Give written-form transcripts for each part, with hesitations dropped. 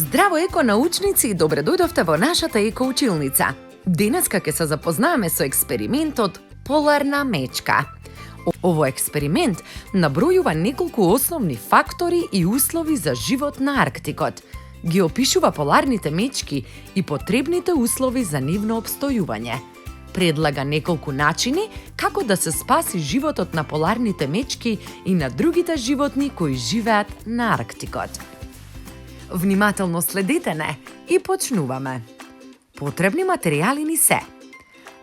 Здраво еконаучници и добре дојдовте во нашата екоучилница. Денеска ќе се запознаеме со експериментот Поларна мечка. Овој експеримент набројува неколку основни фактори и услови за живот на Арктикот. Ги опишува поларните мечки и потребните услови за нивно опстојување. Предлага неколку начини како да се спаси животот на поларните мечки и на другите животни кои живеат на Арктикот. Внимателно следете не и почнуваме. Потребни материјали ни се: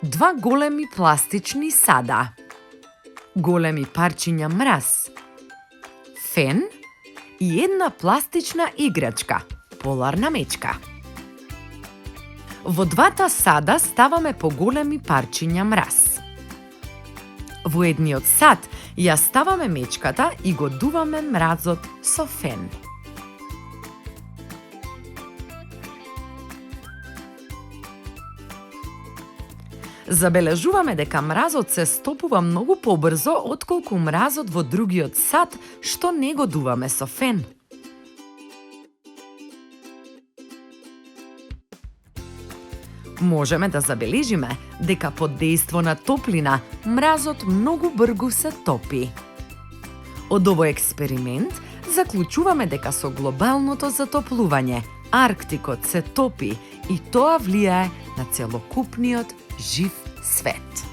2 големи пластични сада, големи парчиња мраз, фен и една пластична играчка, поларна мечка. Во двата сада ставаме по големи парчиња мраз. Во едниот сад ја ставаме мечката и го дуваме мразот со фен. Забележуваме дека мразот се стопува многу побрзо отколку мразот во другиот сад што не го дуваме со фен. Можеме да забележиме дека под дејство на топлина мразот многу брзо се топи. Од овој експеримент заклучуваме дека со глобалното затоплување Арктикот се топи и тоа влијае на целокупниот жив свет.